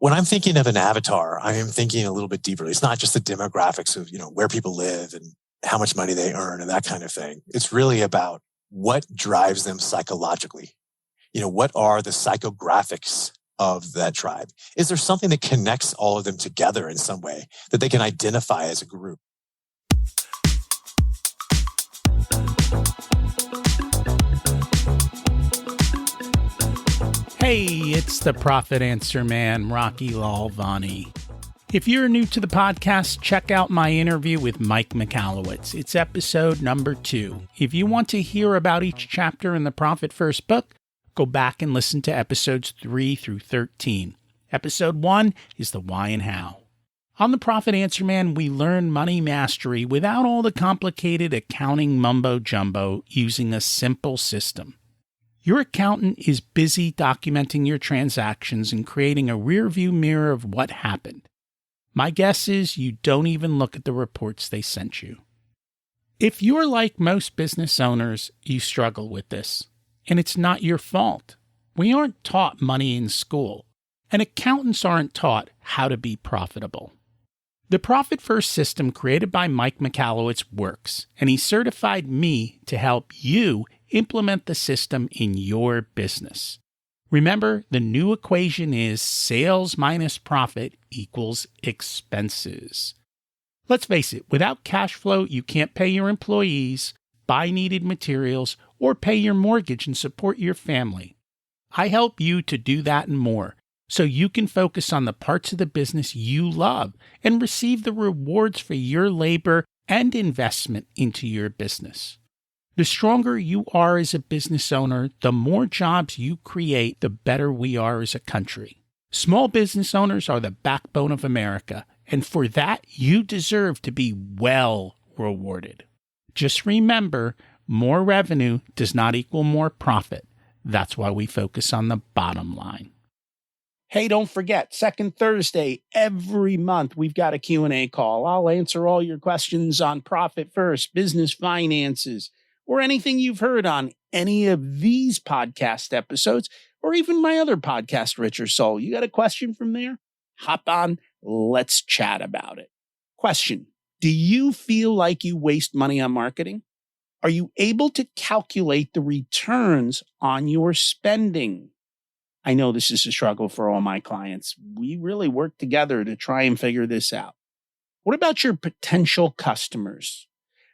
when I'm thinking of an avatar, I am thinking a little bit deeper. It's not just the demographics of, where people live and how much money they earn and that kind of thing. It's really about what drives them psychologically. What are the psychographics of that tribe? Is there something that connects all of them together in some way that they can identify as a group? Hey, it's the Profit Answer Man, Rocky Lalvani. If you're new to the podcast, check out my interview with Mike Michalowicz. It's episode number 2. If you want to hear about each chapter in the Profit First book, go back and listen to episodes 3 through 13. Episode 1 is the why and how. On the Profit Answer Man, we learn money mastery without all the complicated accounting mumbo-jumbo using a simple system. Your accountant is busy documenting your transactions and creating a rearview mirror of what happened. My guess is you don't even look at the reports they sent you. If you're like most business owners, you struggle with this. And it's not your fault. We aren't taught money in school, and accountants aren't taught how to be profitable. The Profit First system created by Mike Michalowicz works, and he certified me to help you implement the system in your business. Remember, the new equation is sales minus profit equals expenses. Let's face it, without cash flow, you can't pay your employees, buy needed materials, or pay your mortgage and support your family. I help you to do that and more, so you can focus on the parts of the business you love and receive the rewards for your labor and investment into your business. The stronger you are as a business owner, the more jobs you create, the better we are as a country. Small business owners are the backbone of America, and for that, you deserve to be well rewarded. Just remember, more revenue does not equal more profit. That's why we focus on the bottom line. Hey, don't forget, second Thursday every month, we've got a Q&A call. I'll answer all your questions on Profit First, business finances, or anything you've heard on any of these podcast episodes, or even my other podcast, Richer Soul. You got a question from there? Hop on, let's chat about it. Question: do you feel like you waste money on marketing? Are you able to calculate the returns on your spending? I know this is a struggle for all my clients. We really work together to try and figure this out. What about your potential customers?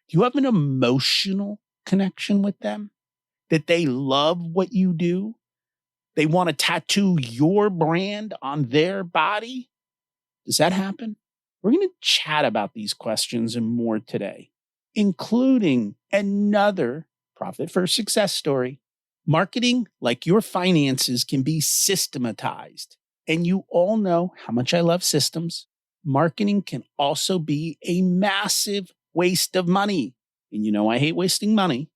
Do you have an emotional connection with them? That they love what you do? They want to tattoo your brand on their body? Does that happen? We're going to chat about these questions and more today, including another Profit First success story. Marketing, like your finances, can be systematized. And you all know how much I love systems. Marketing can also be a massive waste of money. And you know I hate wasting money.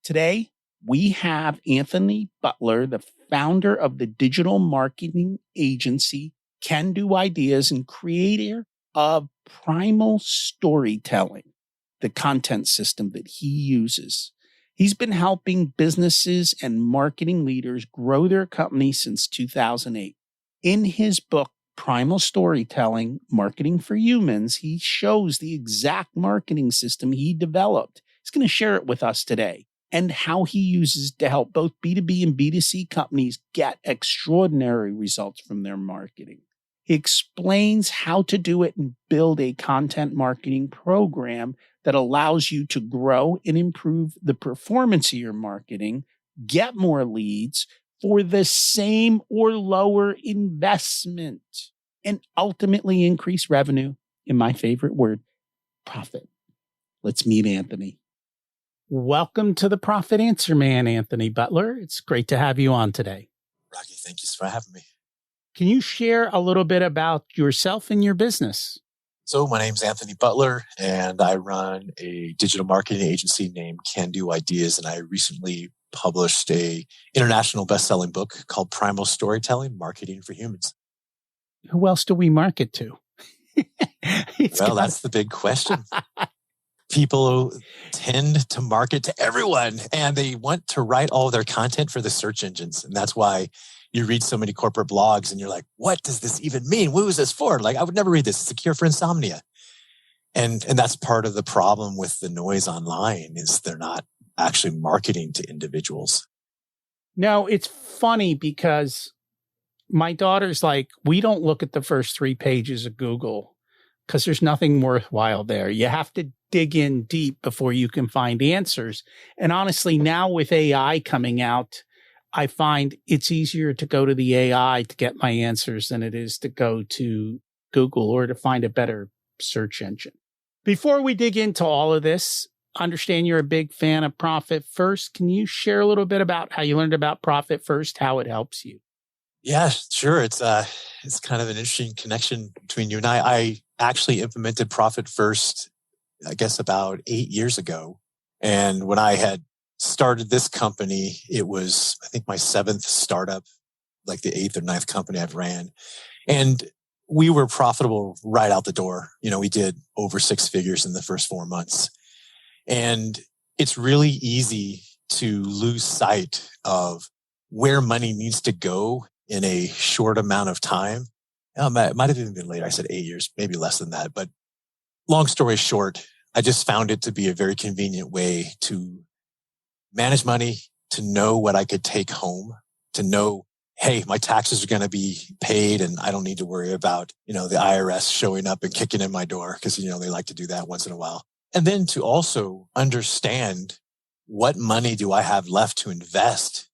Today, we have Anthony Butler, the founder of the digital marketing agency Can Do Ideas and creator of Primal Storytelling, the content system that he uses. He's been helping businesses and marketing leaders grow their company since 2008. In his book, Primal Storytelling, Marketing for Humans, he shows the exact marketing system he developed. He's going to share it with us today and how he uses to help both B2B and B2C companies get extraordinary results from their marketing. He explains how to do it and build a content marketing program that allows you to grow and improve the performance of your marketing, get more leads for the same or lower investment, and ultimately increase revenue. In my favorite word, profit. Let's meet Anthony. Welcome to the Profit Answer Man, Anthony Butler. It's great to have you on today. Rocky, thank you for having me. Can you share a little bit about yourself and your business? So my name's Anthony Butler, and I run a digital marketing agency named Can Do Ideas, and I recently published a international best-selling book called Primal Storytelling, Marketing for Humans. Who else do we market to? That's the big question. People tend to market to everyone, and they want to write all of their content for the search engines. And that's why you read so many corporate blogs and you're like, what does this even mean? What was this for? Like, I would never read this. It's a cure for insomnia. And that's part of the problem with the noise online is they're not actually marketing to individuals. No, it's funny because my daughter's like, we don't look at the first 3 pages of Google because there's nothing worthwhile there. You have to dig in deep before you can find answers. And honestly, now with AI coming out, I find it's easier to go to the AI to get my answers than it is to go to Google or to find a better search engine. Before we dig into all of this, understand you're a big fan of Profit First. Can you share a little bit about how you learned about Profit First, how it helps you? Yeah, sure. It's kind of an interesting connection between you and I. I actually implemented Profit First, I guess about 8 years ago. And when I had started this company, it was, I think, my 7th startup, like the 8th or 9th company I've ran. And we were profitable right out the door. We did over 6 figures in the first 4 months. And it's really easy to lose sight of where money needs to go in a short amount of time. It might have even been later. I said 8 years, maybe less than that. But long story short, I just found it to be a very convenient way to manage money, to know what I could take home, to know, hey, my taxes are going to be paid and I don't need to worry about, the IRS showing up and kicking in my door because, they like to do that once in a while. And then to also understand what money do I have left to invest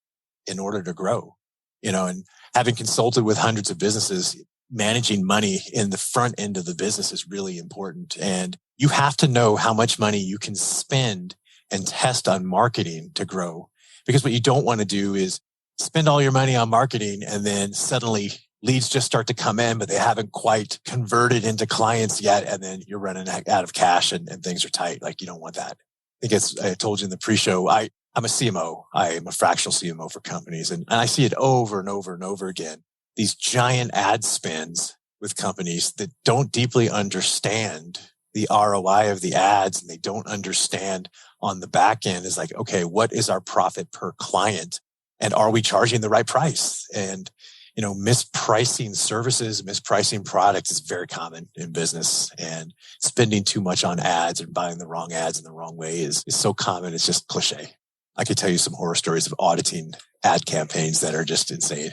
in order to grow, and having consulted with hundreds of businesses, managing money in the front end of the business is really important. And you have to know how much money you can spend and test on marketing to grow. Because what you don't want to do is spend all your money on marketing and then suddenly leads just start to come in, but they haven't quite converted into clients yet. And then you're running out of cash and things are tight. Like you don't want that. I think I told you in the pre-show, I'm a CMO. I am a fractional CMO for companies. And I see it over and over and over again. These giant ad spends with companies that don't deeply understand the ROI of the ads and they don't understand on the back end is like, okay, what is our profit per client? And are we charging the right price? And, mispricing services, mispricing products is very common in business, and spending too much on ads and buying the wrong ads in the wrong way is so common. It's just cliche. I could tell you some horror stories of auditing ad campaigns that are just insane.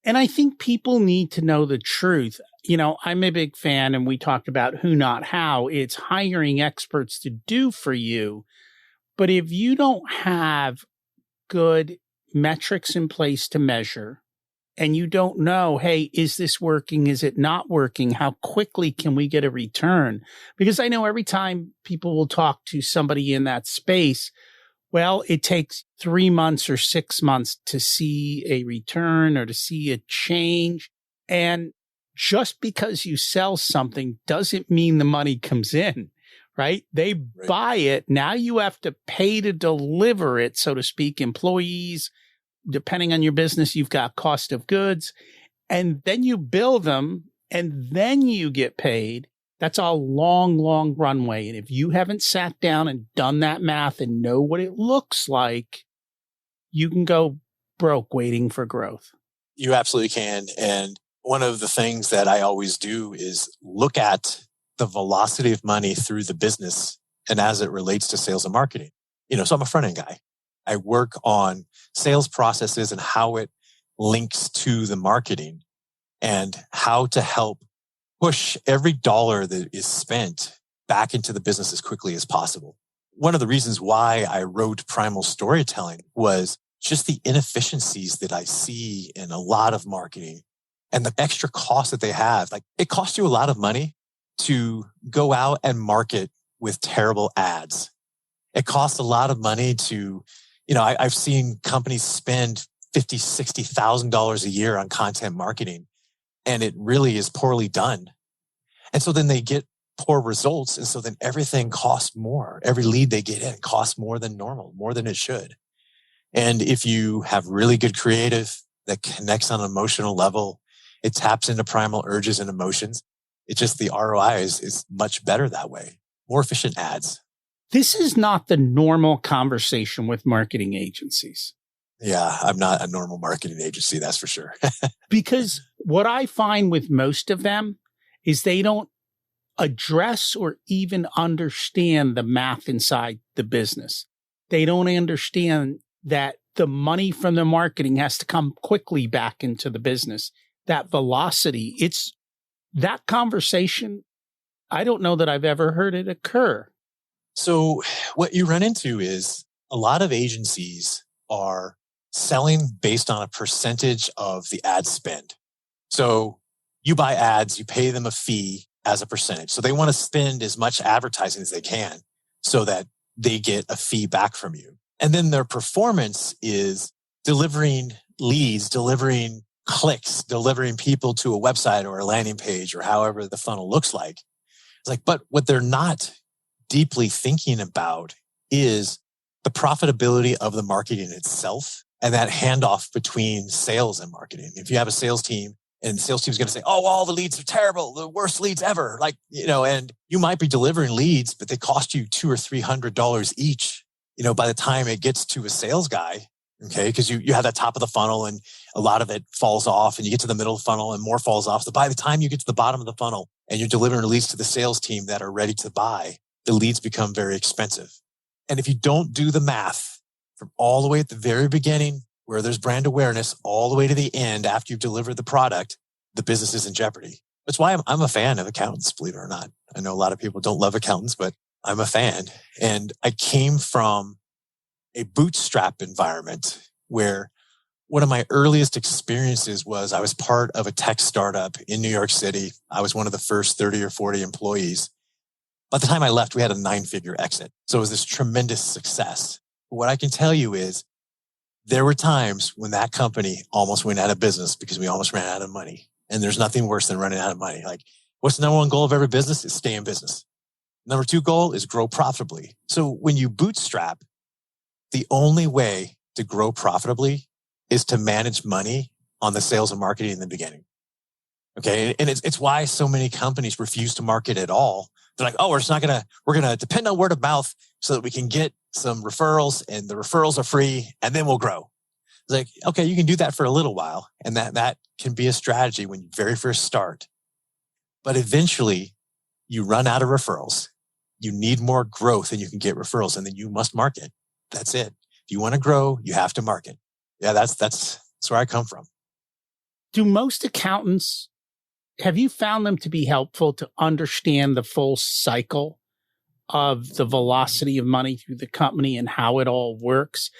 And I think people need to know the truth. I'm a big fan, and we talked about who, not how. It's hiring experts to do for you. But if you don't have good metrics in place to measure, and you don't know, hey, is this working? Is it not working? How quickly can we get a return? Because I know every time people will talk to somebody in that space, well, it takes 3 months or 6 months to see a return or to see a change. And just because you sell something doesn't mean the money comes in, right? They buy it. Now you have to pay to deliver it, so to speak. Employees, depending on your business, you've got cost of goods, and then you bill them and then you get paid. That's a long, long runway. And if you haven't sat down and done that math and know what it looks like, you can go broke waiting for growth. You absolutely can. And one of the things that I always do is look at the velocity of money through the business and as it relates to sales and marketing. So I'm a front end guy. I work on sales processes and how it links to the marketing and how to help push every dollar that is spent back into the business as quickly as possible. One of the reasons why I wrote Primal Storytelling was just the inefficiencies that I see in a lot of marketing and the extra costs that they have. Like, it costs you a lot of money to go out and market with terrible ads. It costs a lot of money to, I've seen companies spend $50,000, $60,000 a year on content marketing, and it really is poorly done. And so then they get poor results. And so then everything costs more. Every lead they get in costs more than normal, more than it should. And if you have really good creative that connects on an emotional level, it taps into primal urges and emotions. It's just the ROI is much better that way. More efficient ads. This is not the normal conversation with marketing agencies. Yeah, I'm not a normal marketing agency, that's for sure. Because what I find with most of them is they don't address or even understand the math inside the business. They don't understand that the money from the marketing has to come quickly back into the business. That velocity, it's that conversation. I don't know that I've ever heard it occur. So what you run into is a lot of agencies are selling based on a percentage of the ad spend. So you buy ads, you pay them a fee as a percentage. So they want to spend as much advertising as they can so that they get a fee back from you. And then their performance is delivering leads, delivering clicks, delivering people to a website or a landing page or however the funnel looks like. It's like, but what they're not deeply thinking about is the profitability of the marketing itself and that handoff between sales and marketing. If you have a sales team and the sales team is going to say, oh, all the leads are terrible, the worst leads ever. And you might be delivering leads, but they cost you $200 or $300 each, by the time it gets to a sales guy. Okay. Cause you have that top of the funnel and a lot of it falls off and you get to the middle of the funnel and more falls off. So by the time you get to the bottom of the funnel and you're delivering leads to the sales team that are ready to buy, the leads become very expensive. And if you don't do the math from all the way at the very beginning, where there's brand awareness, all the way to the end after you've delivered the product, the business is in jeopardy. That's why I'm a fan of accountants, believe it or not. I know a lot of people don't love accountants, but I'm a fan. And I came from a bootstrap environment where one of my earliest experiences was I was part of a tech startup in New York City. I was one of the first 30 or 40 employees. By the time I left, we had a 9-figure exit. So it was this tremendous success. But what I can tell you is there were times when that company almost went out of business because we almost ran out of money. And there's nothing worse than running out of money. Like, what's the number one goal of every business? Is stay in business. Number 2 goal is grow profitably. So when you bootstrap, the only way to grow profitably is to manage money on the sales and marketing in the beginning. Okay. And it's why so many companies refuse to market at all. They're like, oh, we're going to depend on word of mouth so that we can get some referrals and the referrals are free and then we'll grow. It's like, okay, you can do that for a little while. And that can be a strategy when you very first start. But eventually you run out of referrals. You need more growth and you can get referrals and then you must market. That's it. If you want to grow, you have to market. Yeah, that's where I come from. Do most accountants, have you found them to be helpful to understand the full cycle of the velocity of money through the company and how it all works?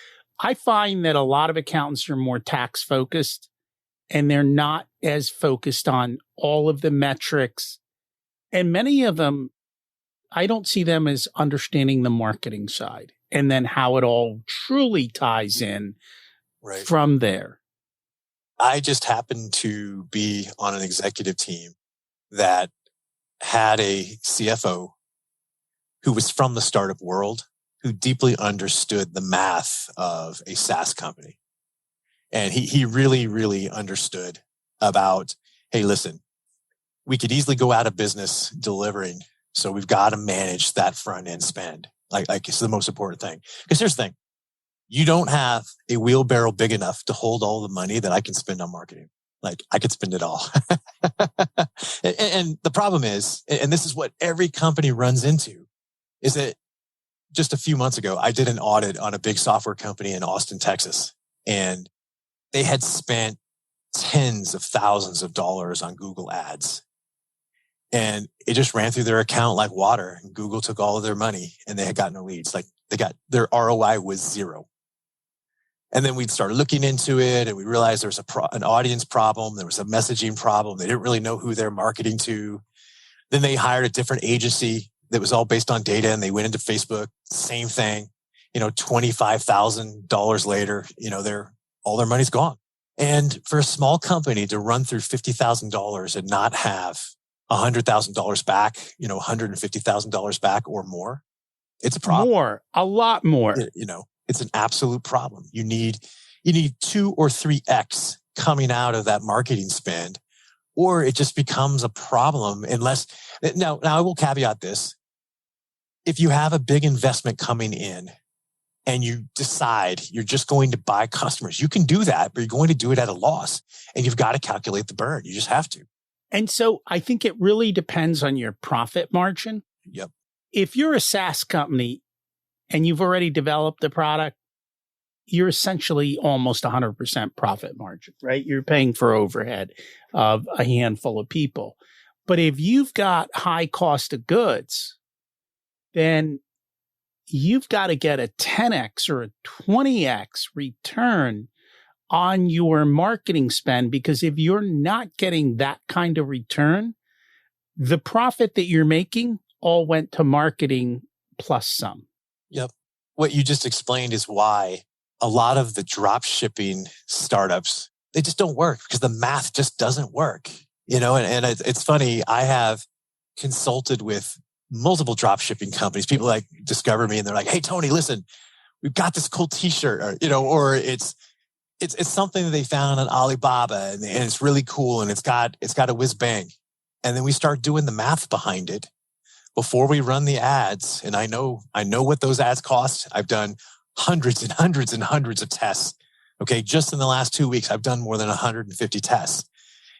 I find that a lot of accountants are more tax focused and they're not as focused on all of the metrics. And many of them, I don't see them as understanding the marketing side and then how it all truly ties in from there. I just happened to be on an executive team that had a CFO who was from the startup world, who deeply understood the math of a SaaS company. And he really, really understood about, hey, listen, we could easily go out of business delivering. So we've got to manage that front end spend. Like it's the most important thing. Because here's the thing. You don't have a wheelbarrow big enough to hold all the money that I can spend on marketing. Like I could spend it all. And the problem is, and this is what every company runs into, is that just a few months ago, I did an audit on a big software company in Austin, Texas, and they had spent tens of thousands of dollars on Google ads. And it just ran through their account like water. And Google took all of their money and they had got no leads. Like their ROI was 0. And then we started looking into it and we realized there was an audience problem. There was a messaging problem. They didn't really know who they're marketing to. Then they hired a different agency that was all based on data and they went into Facebook. Same thing, $25,000 later, all their money's gone. And for a small company to run through $50,000 and not have $100,000 back, $150,000 back or more, it's a problem. A lot more. It's an absolute problem. You need 2 or 3x coming out of that marketing spend, or it just becomes a problem unless, now I will caveat this. If you have a big investment coming in and you decide you're just going to buy customers. You can do that, but you're going to do it at a loss. And you've got to calculate the burn. You just have to. And so I think it really depends on your profit margin. Yep. If you're a SaaS company and you've already developed the product, you're essentially almost 100% profit margin, right? You're paying for overhead of a handful of people. But if you've got high cost of goods, then you've got to get a 10x or a 20x return on your marketing spend, because if you're not getting that kind of return, the profit that you're making all went to marketing plus some. Yep. What you just explained is why a lot of the drop shipping startups, they just don't work because the math just doesn't work. And it's funny. I have consulted with multiple drop shipping companies. People like discover me and they're like, "Hey, Tony, listen, we've got this cool t-shirt," or it's something that they found on Alibaba and it's really cool and it's got a whiz bang. And then we start doing the math behind it before we run the ads. And I know what those ads cost. I've done hundreds and hundreds and hundreds of tests. Okay. Just in the last 2 weeks, I've done more than 150 tests.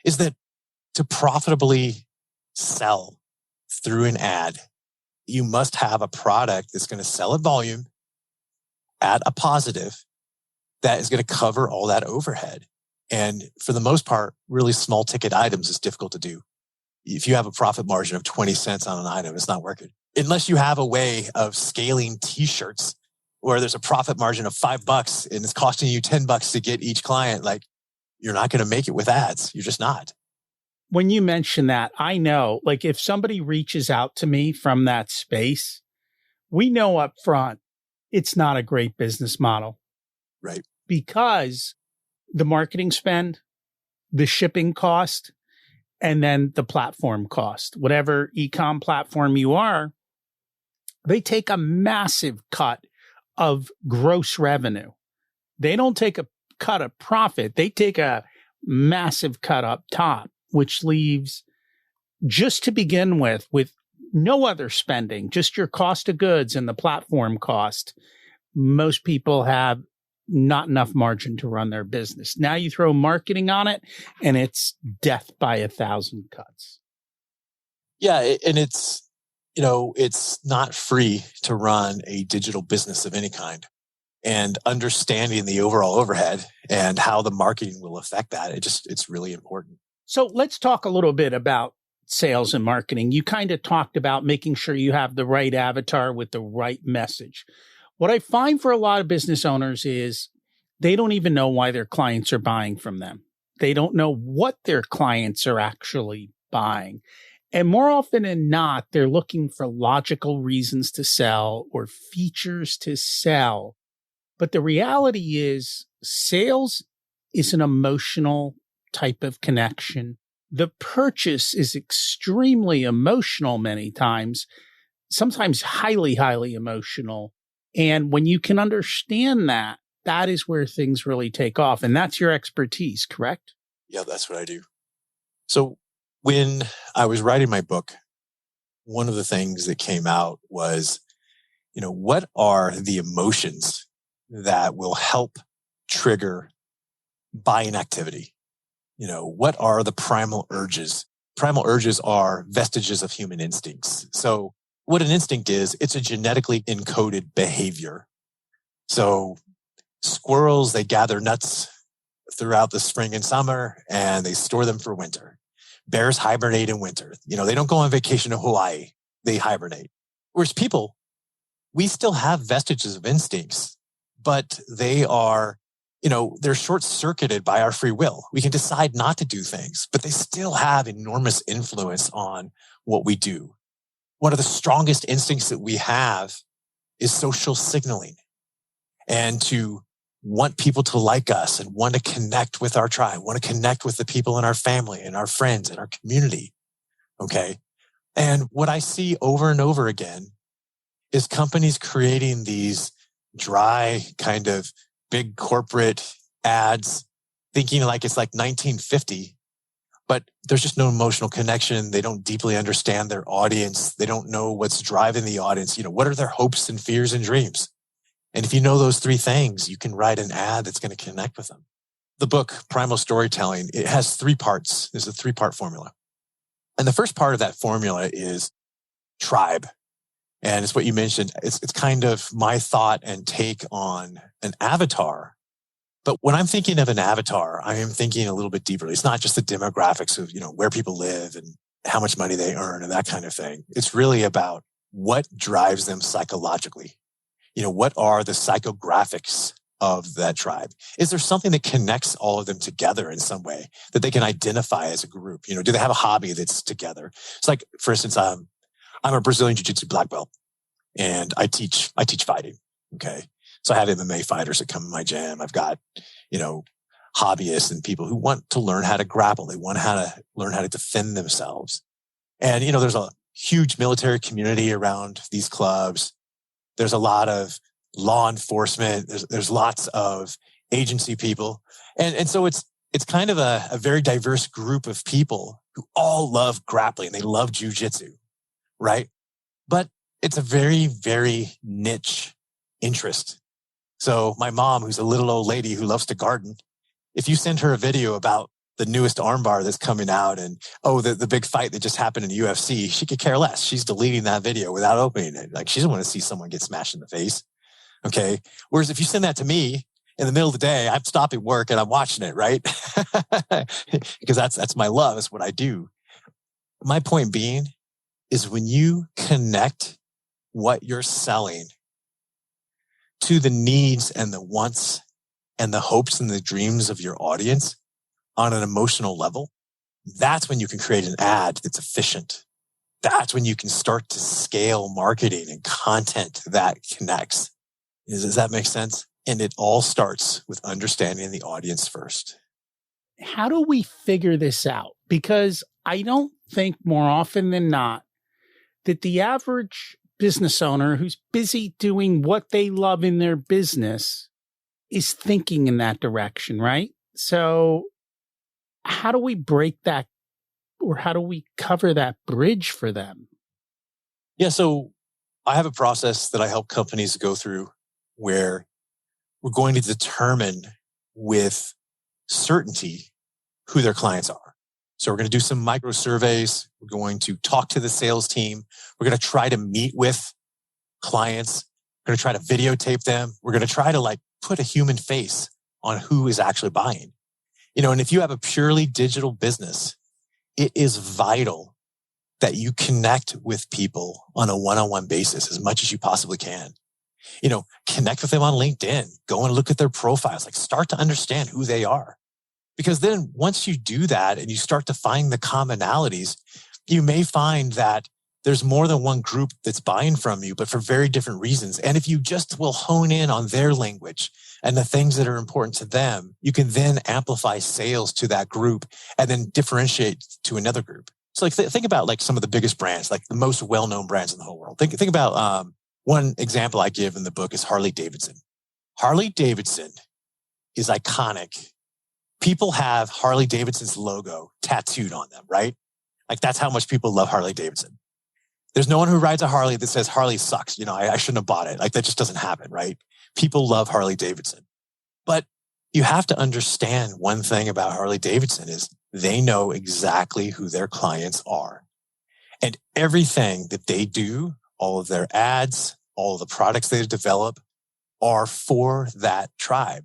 Is that to profitably sell through an ad, you must have a product that's going to sell at volume at a positive that is going to cover all that overhead. And for the most part, really small ticket items is difficult to do. If you have a profit margin of 20 cents on an item, it's not working. Unless you have a way of scaling t-shirts where there's a profit margin of $5 and it's costing you $10 to get each client, like you're not going to make it with ads. You're just not. When you mention that, I know, like if somebody reaches out to me from that space, we know up front, it's not a great business model. Right. Because the marketing spend, the shipping cost, and then the platform cost, whatever e-com platform you are, they take a massive cut of gross revenue. They don't take a cut of profit. They take a massive cut up top, which leaves, just to begin with no other spending, just your cost of goods and the platform cost. Most people have not enough margin to run their business. Now you throw marketing on it and it's death by 1,000 cuts. Yeah. And it's not free to run a digital business of any kind, and understanding the overall overhead and how the marketing will affect that. It's really important. So let's talk a little bit about sales and marketing. You kind of talked about making sure you have the right avatar with the right message. What I find for a lot of business owners is they don't even know why their clients are buying from them. They don't know what their clients are actually buying. And more often than not, they're looking for logical reasons to sell or features to sell. But the reality is sales is an emotional type of connection. The purchase is extremely emotional many times, sometimes highly, highly emotional. And when you can understand that, that is where things really take off. And that's your expertise, correct? Yeah, that's what I do. So when I was writing my book, one of the things that came out was, what are the emotions that will help trigger buying activity? What are the primal urges? Primal urges are vestiges of human instincts. So what an instinct is, it's a genetically encoded behavior. So squirrels, they gather nuts throughout the spring and summer and they store them for winter. Bears hibernate in winter. They don't go on vacation to Hawaii. They hibernate. Whereas people, we still have vestiges of instincts, but they are, they're short-circuited by our free will. We can decide not to do things, but they still have enormous influence on what we do. One of the strongest instincts that we have is social signaling, and to want people to like us and want to connect with our tribe, want to connect with the people in our family and our friends and our community. Okay. And what I see over and over again is companies creating these dry kind of big corporate ads, thinking like it's like 1950, but there's just no emotional connection. They don't deeply understand their audience. They don't know what's driving the audience. What are their hopes and fears and dreams? And if you know those three things, you can write an ad that's going to connect with them. The book, Primal Storytelling, it has 3 parts. There's a 3-part formula. And the first part of that formula is tribe. And it's what you mentioned. It's kind of my thought and take on an avatar. But when I'm thinking of an avatar, I am thinking a little bit deeper. It's not just the demographics of, where people live and how much money they earn and that kind of thing. It's really about what drives them psychologically. What are the psychographics of that tribe? Is there something that connects all of them together in some way that they can identify as a group? Do they have a hobby that's together? It's like, for instance, I'm a Brazilian Jiu-Jitsu black belt and I teach fighting. Okay. So I have MMA fighters that come in my gym. I've got, hobbyists and people who want to learn how to grapple. They want to learn how to defend themselves. And, there's a huge military community around these clubs. There's a lot of law enforcement. There's lots of agency people. And so it's kind of a very diverse group of people who all love grappling. They love jujitsu, right? But it's a very, very niche interest. So my mom, who's a little old lady who loves to garden, if you send her a video about the newest armbar that's coming out and, the big fight that just happened in the UFC, she could care less. She's deleting that video without opening it. Like, she doesn't want to see someone get smashed in the face. Okay. Whereas if you send that to me in the middle of the day, I'm stopping work and I'm watching it, right? Because that's my love. That's what I do. My point being is when you connect what you're selling to the needs and the wants and the hopes and the dreams of your audience on an emotional level, that's when you can create an ad that's efficient. That's when you can start to scale marketing and content that connects. Does that make sense? And it all starts with understanding the audience first. How do we figure this out? Because I don't think more often than not that the average business owner who's busy doing what they love in their business is thinking in that direction, right? So how do we break that, or how do we cover that bridge for them? Yeah, so I have a process that I help companies go through where we're going to determine with certainty who their clients are. So we're going to do some micro surveys. We're going to talk to the sales team. We're going to try to meet with clients. We're going to try to videotape them. We're going to try to put a human face on who is actually buying. And if you have a purely digital business, it is vital that you connect with people on a one-on-one basis as much as you possibly can. Connect with them on LinkedIn. Go and look at their profiles. Start to understand who they are. Because then once you do that and you start to find the commonalities, you may find that there's more than one group that's buying from you, but for very different reasons. And if you just will hone in on their language and the things that are important to them, you can then amplify sales to that group and then differentiate to another group. So think about some of the biggest brands, the most well-known brands in the whole world. Think about one example I give in the book is Harley Davidson. Harley Davidson is iconic. People have Harley Davidson's logo tattooed on them, right? That's how much people love Harley Davidson. There's no one who rides a Harley that says Harley sucks. I shouldn't have bought it. That just doesn't happen, right? People love Harley Davidson. But you have to understand one thing about Harley Davidson is they know exactly who their clients are. And everything that they do, all of their ads, all of the products they develop are for that tribe.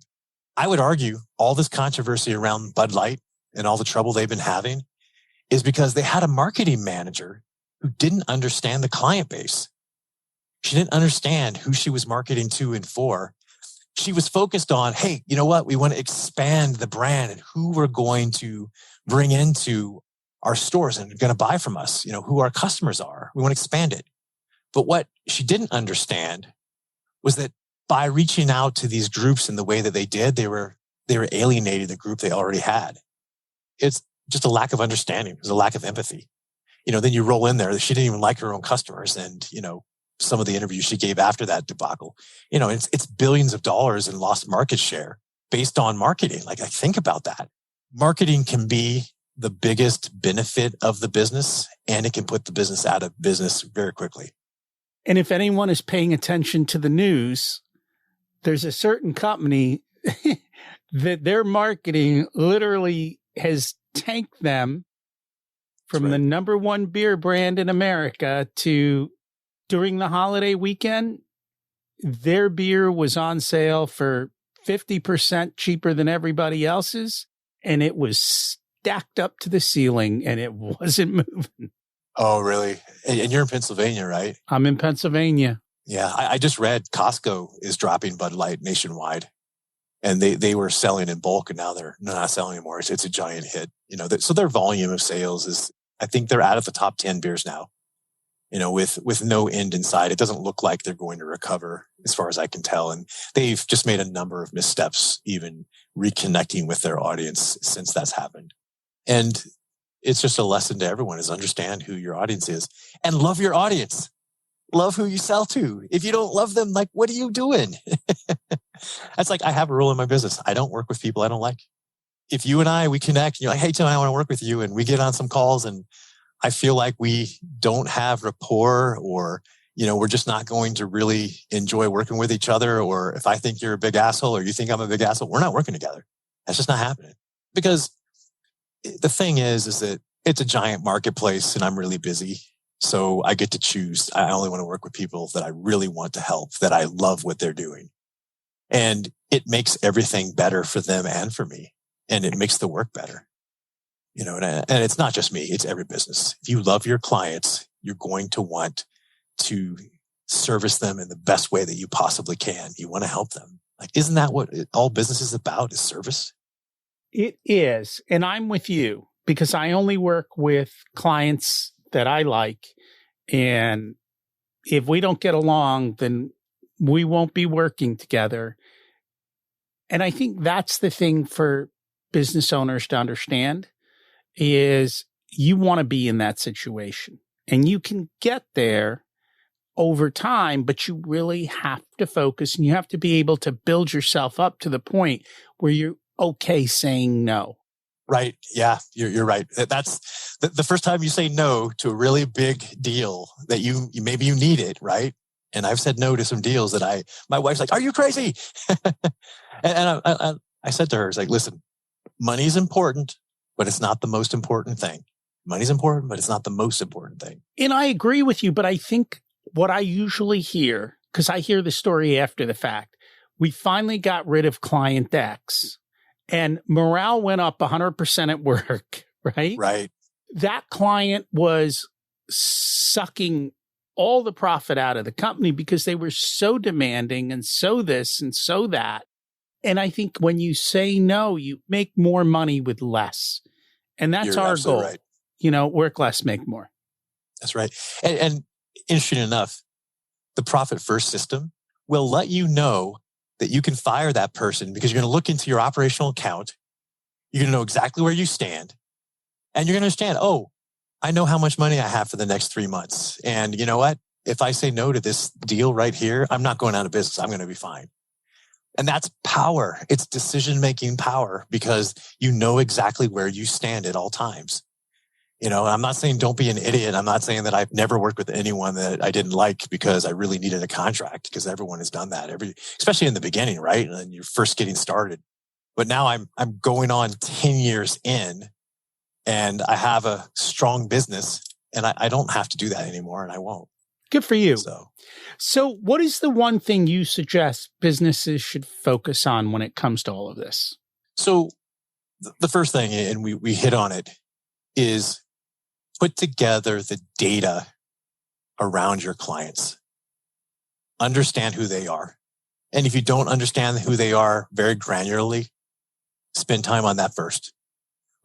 I would argue all this controversy around Bud Light and all the trouble they've been having is because they had a marketing manager who didn't understand the client base. She didn't understand who she was marketing to and for. She was focused on, hey, you know what? We want to expand the brand and who we're going to bring into our stores and are going to buy from us, who our customers are. We want to expand it. But what she didn't understand was that by reaching out to these groups in the way that they did, they were alienating the group they already had. It's just a lack of understanding. It was a lack of empathy. Then you roll in there, she didn't even like her own customers. And, some of the interviews she gave after that debacle, it's billions of dollars in lost market share based on marketing. I think about that. Marketing can be the biggest benefit of the business, and it can put the business out of business very quickly. And if anyone is paying attention to the news, there's a certain company that their marketing literally has tanked them from the number one beer brand in America to during the holiday weekend, their beer was on sale for 50% cheaper than everybody else's. And it was stacked up to the ceiling and it wasn't moving. Oh, really? And you're in Pennsylvania, right? I'm in Pennsylvania. Yeah. I just read Costco is dropping Bud Light nationwide. And they were selling in bulk and now they're not selling anymore. It's a giant hit. So their volume of sales is, I think they're out of the top 10 beers now, with no end in sight. It doesn't look like they're going to recover as far as I can tell. And they've just made a number of missteps, even reconnecting with their audience since that's happened. And it's just a lesson to everyone is understand who your audience is and love your audience. Love who you sell to. If you don't love them, like, what are you doing? That's like, I have a rule in my business. I don't work with people I don't like. If you and we connect, you're like, hey, Tim, I want to work with you. And we get on some calls and I feel like we don't have rapport or, we're just not going to really enjoy working with each other. Or if I think you're a big asshole or you think I'm a big asshole, we're not working together. That's just not happening. Because the thing is that it's a giant marketplace and I'm really busy. So I get to choose. I only want to work with people that I really want to help, that I love what they're doing. And it makes everything better for them and for me. And it makes the work better. And it's not just me, it's every business. If you love your clients, you're going to want to service them in the best way that you possibly can. You want to help them. Like, isn't that what all business is about, is service? It is. And I'm with you because I only work with clients that I like. And if we don't get along, then we won't be working together. And I think that's the thing for business owners to understand is you want to be in that situation and you can get there over time, but you really have to focus and you have to be able to build yourself up to the point where you're okay saying no. Right. Yeah, you're right. That's the first time you say no to a really big deal that you maybe you need it, right? And I've said no to some deals that my wife's like, "Are you crazy?" and I said to her, "It's like, listen, money's important, but it's not the most important thing. Money's important, but it's not the most important thing." And I agree with you, but I think what I usually hear, because I hear the story after the fact, we finally got rid of client X. And morale went up 100% at work, right? Right. That client was sucking all the profit out of the company because they were so demanding and so this and so that. And I think when you say no, you make more money with less. And that's our goal. Right. Work less, make more. That's right. And interesting enough, the profit first system will let you know that you can fire that person because you're going to look into your operational account. You're going to know exactly where you stand. And you're going to understand, oh, I know how much money I have for the next 3 months. And you know what? If I say no to this deal right here, I'm not going out of business. I'm going to be fine. And that's power. It's decision-making power because you know exactly where you stand at all times. I'm not saying don't be an idiot. I'm not saying that I've never worked with anyone that I didn't like because I really needed a contract, because everyone has done that, especially in the beginning, right? And you're first getting started. But now I'm going on 10 years in and I have a strong business and I don't have to do that anymore and I won't. Good for you. So what is the one thing you suggest businesses should focus on when it comes to all of this? So the first thing, and we hit on it, is put together the data around your clients. Understand who they are. And if you don't understand who they are very granularly, spend time on that first.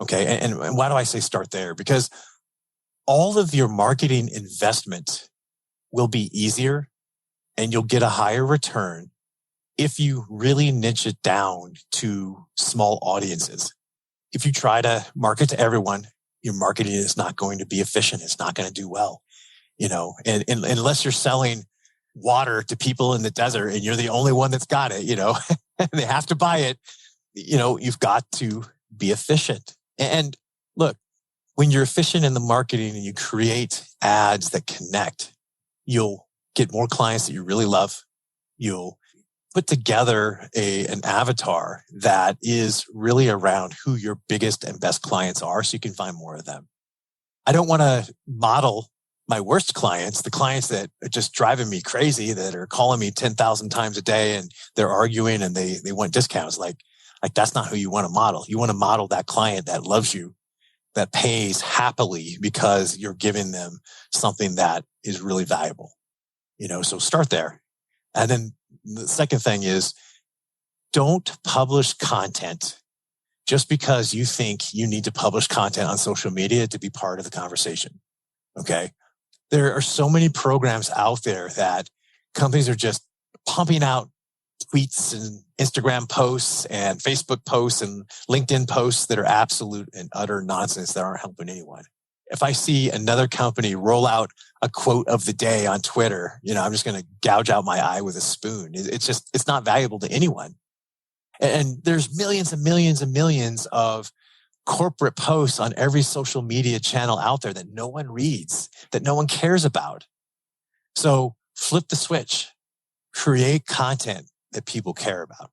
Okay. And why do I say start there? Because all of your marketing investment will be easier and you'll get a higher return if you really niche it down to small audiences. If you try to market to everyone, your marketing is not going to be efficient. It's not going to do well, and unless you're selling water to people in the desert and you're the only one that's got it, and they have to buy it, you've got to be efficient. And look, when you're efficient in the marketing and you create ads that connect, you'll get more clients that you really love. You'll put together an avatar that is really around who your biggest and best clients are so you can find more of them. I don't want to model my worst clients, the clients that are just driving me crazy, that are calling me 10,000 times a day and they're arguing and they want discounts. Like that's not who you want to model. You want to model that client that loves you, that pays happily because you're giving them something that is really valuable. So start there. And then the second thing is, don't publish content just because you think you need to publish content on social media to be part of the conversation. Okay. There are so many programs out there that companies are just pumping out tweets and Instagram posts and Facebook posts and LinkedIn posts that are absolute and utter nonsense that aren't helping anyone. If I see another company roll out a quote of the day on Twitter, I'm just going to gouge out my eye with a spoon. It's not valuable to anyone. And there's millions and millions and millions of corporate posts on every social media channel out there that no one reads, that no one cares about. So flip the switch, create content that people care about.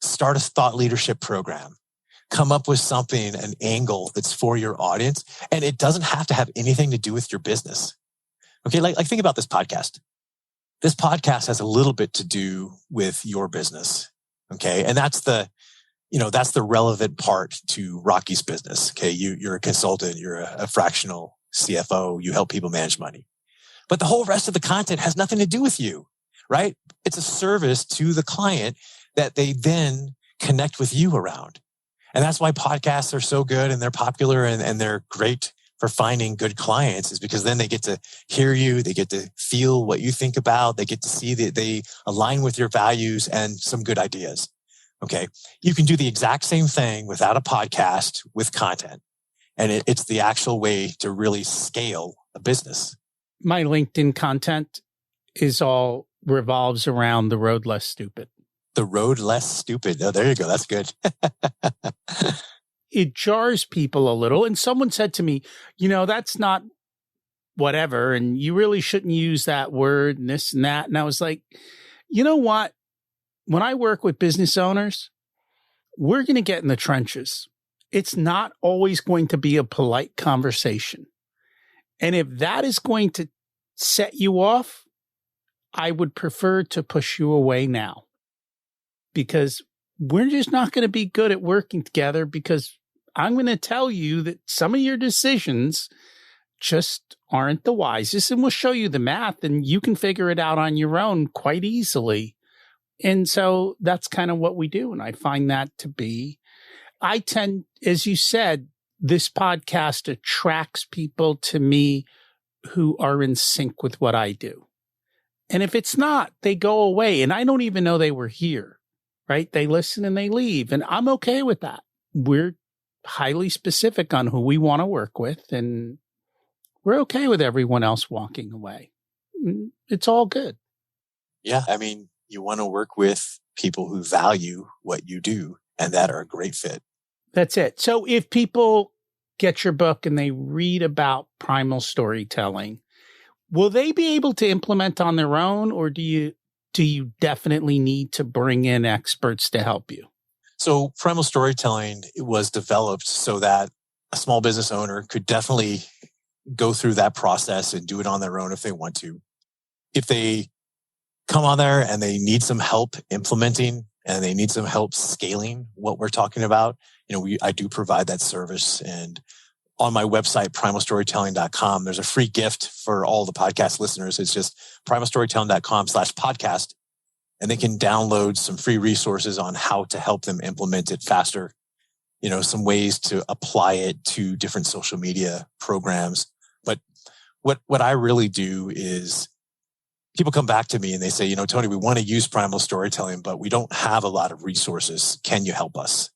Start a thought leadership program. Come up with something, an angle that's for your audience. And it doesn't have to have anything to do with your business. Okay, like think about this podcast. This podcast has a little bit to do with your business. Okay, and that's the relevant part to Rocky's business. Okay, you're a consultant, you're a fractional CFO, you help people manage money. But the whole rest of the content has nothing to do with you, right? It's a service to the client that they then connect with you around. And that's why podcasts are so good and they're popular and they're great for finding good clients, is because then they get to hear you, they get to feel what you think about, they get to see that they align with your values and some good ideas. Okay. You can do the exact same thing without a podcast with content. And it's the actual way to really scale a business. My LinkedIn content revolves around the road less stupid. The road less stupid. Oh, there you go. That's good. It jars people a little. And someone said to me, that's not whatever. And you really shouldn't use that word and this and that. And I was like, you know what? When I work with business owners, we're going to get in the trenches. It's not always going to be a polite conversation. And if that is going to set you off, I would prefer to push you away now. Because we're just not going to be good at working together, because I'm going to tell you that some of your decisions just aren't the wisest, and we'll show you the math and you can figure it out on your own quite easily. And so that's kind of what we do. And I find that to be, I tend, as you said, this podcast attracts people to me who are in sync with what I do. And if it's not, they go away and I don't even know they were here. Right? They listen and they leave. And I'm okay with that. We're highly specific on who we want to work with. And we're okay with everyone else walking away. It's all good. Yeah. I mean, you want to work with people who value what you do and that are a great fit. That's it. So if people get your book and they read about primal storytelling, will they be able to implement on their own, or do you definitely need to bring in experts to help you? So Primal Storytelling was developed so that a small business owner could definitely go through that process and do it on their own if they want to. If they come on there and they need some help implementing and they need some help scaling what we're talking about, I do provide that service. And on my website, primalstorytelling.com, there's a free gift for all the podcast listeners. It's just primalstorytelling.com/podcast. And they can download some free resources on how to help them implement it faster. Some ways to apply it to different social media programs. But what I really do is people come back to me and they say, Tony, we want to use Primal Storytelling, but we don't have a lot of resources. Can you help us?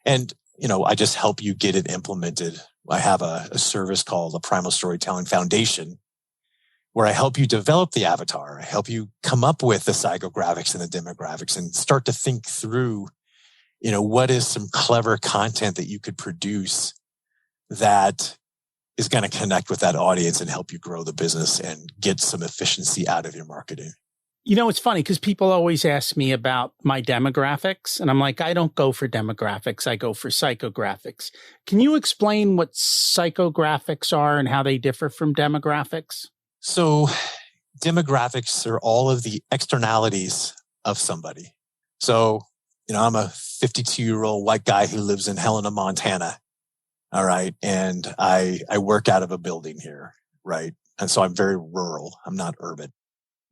And, I just help you get it implemented. I have a service called the Primal Storytelling Foundation, where I help you develop the avatar. I help you come up with the psychographics and the demographics and start to think through, what is some clever content that you could produce that is going to connect with that audience and help you grow the business and get some efficiency out of your marketing. It's funny because people always ask me about my demographics, and I'm like, I don't go for demographics. I go for psychographics. Can you explain what psychographics are and how they differ from demographics? So demographics are all of the externalities of somebody. So, I'm a 52-year-old white guy who lives in Helena, Montana. All right. And I work out of a building here. Right. And so I'm very rural. I'm not urban.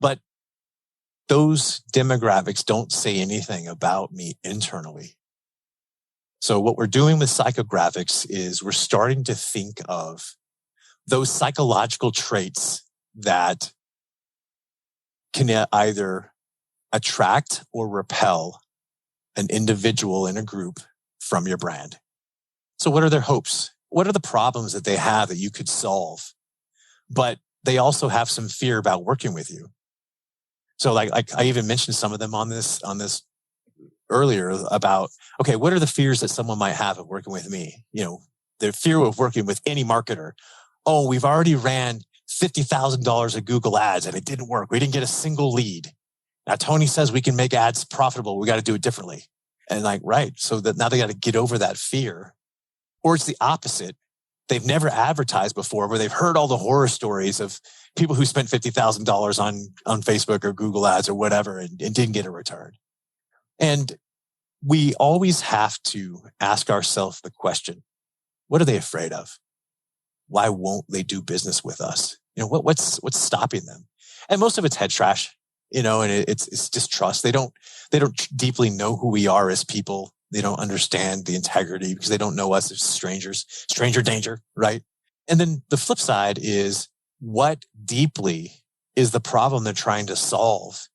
But those demographics don't say anything about me internally. So what we're doing with psychographics is we're starting to think of those psychological traits that can either attract or repel an individual in a group from your brand. So what are their hopes? What are the problems that they have that you could solve? But they also have some fear about working with you. So like I even mentioned some of them on this earlier about, okay, what are the fears that someone might have of working with me? The fear of working with any marketer. Oh, we've already ran $50,000 of Google ads and it didn't work. We didn't get a single lead. Now Tony says we can make ads profitable. We got to do it differently. And right. So that now they got to get over that fear. Or it's the opposite. They've never advertised before, where they've heard all the horror stories of people who spent $50,000 on Facebook or Google ads or whatever and didn't get a return. And we always have to ask ourselves the question, what are they afraid of? Why won't they do business with us? What's stopping them? And most of it's head trash, and it's distrust. They don't deeply know who we are as people. They don't understand the integrity because they don't know us as strangers, stranger danger, right? And then the flip side is, what deeply is the problem they're trying to solve?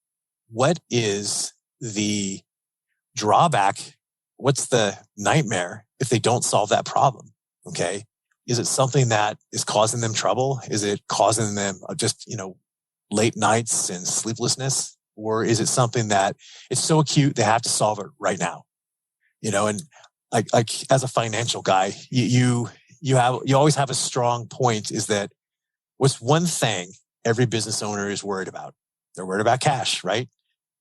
What is the drawback? What's the nightmare if they don't solve that problem? Okay. Is it something that is causing them trouble? Is it causing them just, late nights and sleeplessness? Or is it something that it's so acute they have to solve it right now? And like as a financial guy, you always have a strong point, is that what's one thing every business owner is worried about? They're worried about cash, right?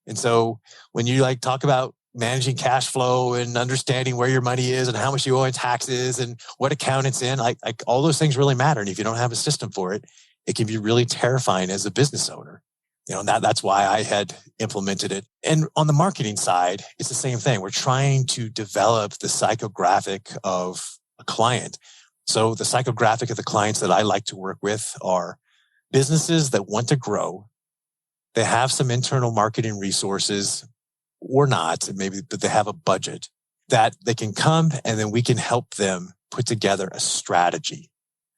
And so when you talk about managing cash flow and understanding where your money is and how much you owe in taxes and what account it's in, like all those things really matter. And if you don't have a system for it, it can be really terrifying as a business owner. That's why I had implemented it. And on the marketing side, it's the same thing. We're trying to develop the psychographic of a client. So the psychographic of the clients that I like to work with are businesses that want to grow. They have some internal marketing resources or not, maybe, but they have a budget that they can come, and then we can help them put together a strategy.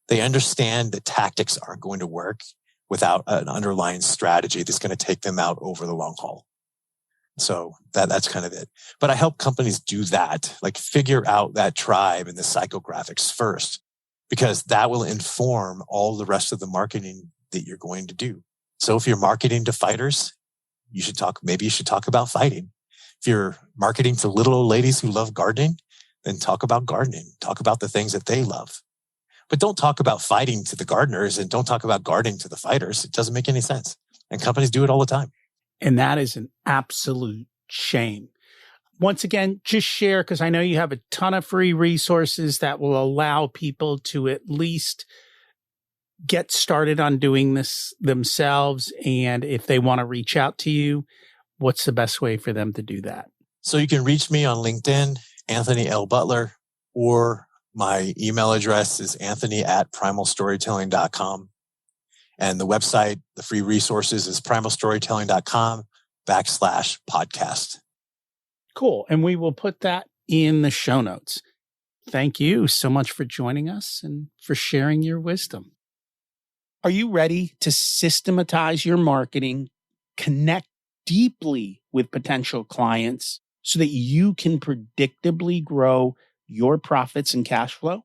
They understand that tactics aren't going to work without an underlying strategy that's going to take them out over the long haul. So that's kind of it. But I help companies do that, figure out that tribe and the psychographics first, because that will inform all the rest of the marketing that you're going to do. So if you're marketing to fighters, maybe you should talk about fighting. If you're marketing to little old ladies who love gardening, then talk about gardening. Talk about the things that they love. But don't talk about fighting to the gardeners and don't talk about gardening to the fighters. It doesn't make any sense. And companies do it all the time. And that is an absolute shame. Once again, just share, because I know you have a ton of free resources that will allow people to at least get started on doing this themselves. And if they want to reach out to you, what's the best way for them to do that? So you can reach me on LinkedIn, Anthony L. Butler, or my email address is anthony@primalstorytelling.com. And the website, the free resources, is primalstorytelling.com/podcast. Cool. And we will put that in the show notes. Thank you so much for joining us and for sharing your wisdom. Are you ready to systematize your marketing, connect deeply with potential clients so that you can predictably grow your profits and cash flow?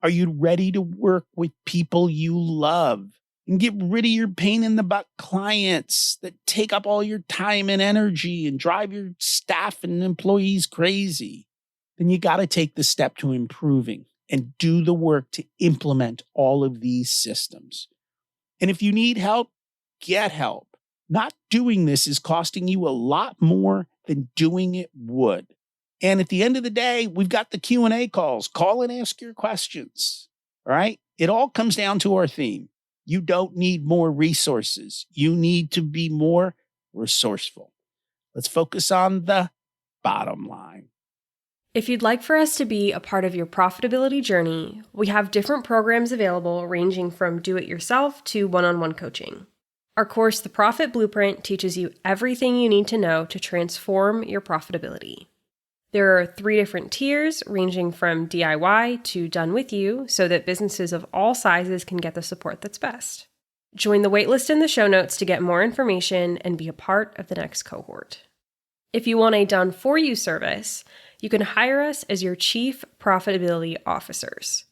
Are you ready to work with people you love and get rid of your pain in the butt clients that take up all your time and energy and drive your staff and employees crazy? Then you got to take the step to improving and do the work to implement all of these systems. And if you need help, get help. Not doing this is costing you a lot more than doing it would. And at the end of the day, we've got the Q&A calls. Call and ask your questions. All right? It all comes down to our theme. You don't need more resources. You need to be more resourceful. Let's focus on the bottom line. If you'd like for us to be a part of your profitability journey, we have different programs available ranging from do-it-yourself to one-on-one coaching. Our course, The Profit Blueprint, teaches you everything you need to know to transform your profitability. There are 3 different tiers ranging from DIY to done with you so that businesses of all sizes can get the support that's best. Join the waitlist in the show notes to get more information and be a part of the next cohort. If you want a done for you service, you can hire us as your chief profitability officers.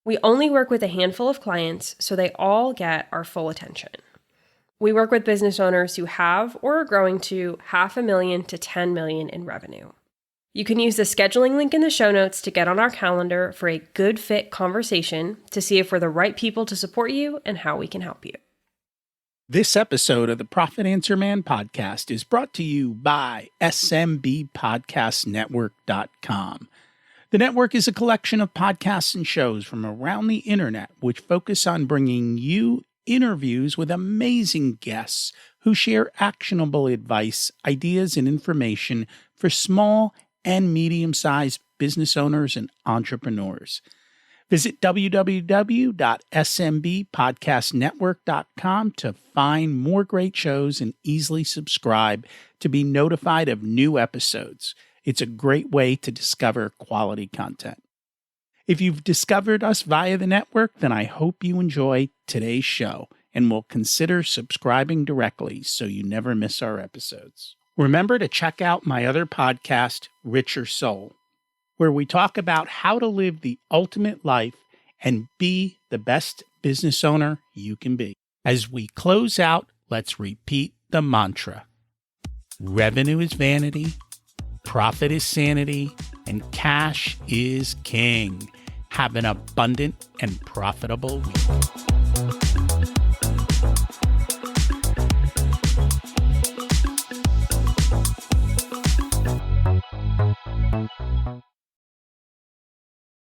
We only work with a handful of clients, so they all get our full attention. We work with business owners who have or are growing to $500,000 to $10 million in revenue. You can use the scheduling link in the show notes to get on our calendar for a good fit conversation to see if we're the right people to support you and how we can help you. This episode of the Profit Answer Man podcast is brought to you by SMBpodcastnetwork.com. The network is a collection of podcasts and shows from around the internet which focus on bringing you interviews with amazing guests who share actionable advice, ideas, and information for small and medium-sized business owners and entrepreneurs. Visit www.smbpodcastnetwork.com to find more great shows and easily subscribe to be notified of new episodes. It's a great way to discover quality content. If you've discovered us via the network, then I hope you enjoy today's show and will consider subscribing directly so you never miss our episodes. Remember to check out my other podcast, Richer Soul, where we talk about how to live the ultimate life and be the best business owner you can be. As we close out, let's repeat the mantra. Revenue is vanity, profit is sanity, and cash is king. Have an abundant and profitable week.